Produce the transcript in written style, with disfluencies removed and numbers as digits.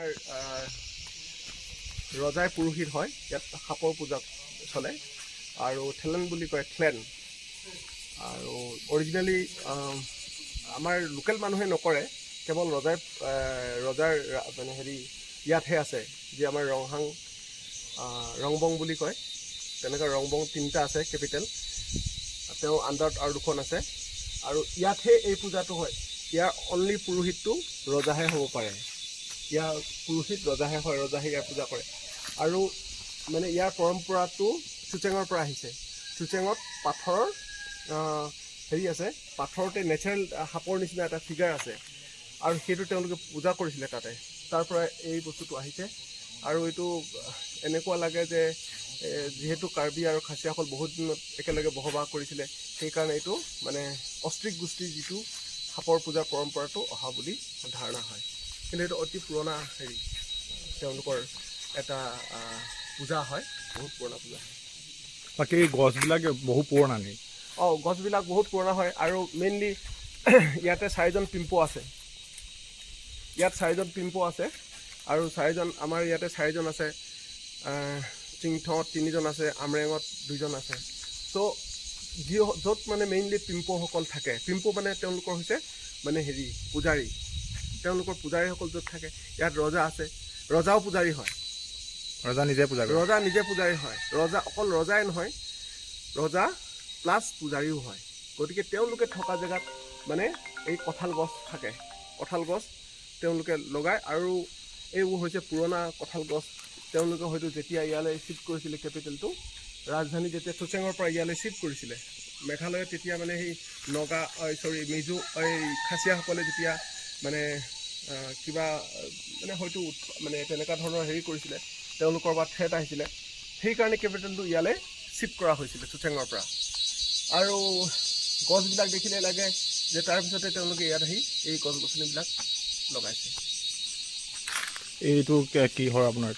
আমাৰ ৰজাই পুৰোহিত হয় ইয়াত সাপৰ পূজা চলে আৰু থেলেন বুলি কয় থ্লেন আৰু অৰিজিনেলি আমাৰ লোকেল মানুহে নকৰে কেৱল ৰজাৰ মানে হেৰি ইয়াতহে আছে যি আমাৰ ৰংবং বুলি কয় তেনেকৈ ৰংবং 3টা আছে কেপিটেল তেওঁ আণ্ডাৰত আৰু 2খন আছে আৰু ইয়াতহে এই পূজাটো হয় ইয়াৰ অনলি পুৰোহিতটো ৰজাহে হ'ব পাৰে ইয়াৰ পুৰোহিত ৰজাহে হয় ৰজাহে ইয়াৰ পূজা কৰে আৰু মানে ইয়াৰ পৰম্পৰাটো চুচেঙৰ পৰা আহিছে চুচেঙত পাথৰৰ হেৰি আছে পাথৰতে নেচাৰেল সাপৰ নিচিনা এটা ফিগাৰ আছে আৰু সেইটো তেওঁলোকে পূজা কৰিছিলে তাতে তাৰ পৰা এই বস্তুটো আহিছে আৰু এইটো এনেকুৱা লাগে যে যিহেতু কাৰ্বি আৰু খাচীয়াসকল বহুত দিনত একেলগে বসবাস কৰিছিলে সেইকাৰণে এইটো মানে অষ্ট্ৰিক গোষ্ঠীৰ যিটো সাপৰ পূজাৰ পৰম্পৰাটো অহা বুলি ধাৰণা হয় কিন্তু এইটো অতি পুৰণা হেৰি তেওঁলোকৰ এটা পূজা হয় বহুত পুৰণা পূজা হয় বাকী গছবিলাক বহু পুৰণা নেকি গছবিলাক বহুত পুৰণা হয় আৰু মেইনলি ইয়াতে 4জন পিম্পো আছে ইয়াত 4জন পিম্পো আছে আৰু 4জন আমাৰ ইয়াতে 4জন আছে চিংথত 3জন আছে আমৰেঙত 2জন আছে চ' য'ত মানে মেইনলি পিম্পোসকল থাকে পিম্পো মানে তেওঁলোকৰ হৈছে মানে হেৰি পূজাৰী তেওঁলোকৰ পূজাৰীসকল য'ত থাকে ইয়াত ৰজা আছে ৰজাও পূজাৰী হয় ৰজা নিজে পূজাৰী হয় ৰজা অকল ৰজাই নহয় ৰজা প্লাছ পূজাৰীও হয় গতিকে তেওঁলোকে থকা জেগাত মানে এই কঁঠাল গছ থাকে কঁঠাল গছ তেওঁলোকে লগায় আৰু এইবোৰ হৈছে পুৰণা কঁঠাল গছ তেওঁলোকে হয়তো যেতিয়া ইয়ালৈ শিফ্ট কৰিছিলে কেপিটেলটো ৰাজধানী যেতিয়া চুচেঙৰ পৰা ইয়ালৈ শিফ্ট কৰিছিলে মেঘালয়ত তেতিয়া মানে সেই মিজো এই খাচীয়াসকলে যেতিয়া মানে কিবা মানে হয়তো মানে তেনেকুৱা ধৰণৰ হেৰি কৰিছিলে তেওঁলোকৰ পৰা থ্ৰেট আহিছিলে সেইকাৰণে কেপিটেলটো ইয়ালৈ শিফ্ট কৰা হৈছিলে চুচেঙৰ পৰা আৰু গছবিলাক দেখিলে লাগে যে তাৰপিছতে তেওঁলোকে ইয়াত আহি এই গছ গছনিবিলাক লগাইছে এইটো কি হয় আপোনাৰ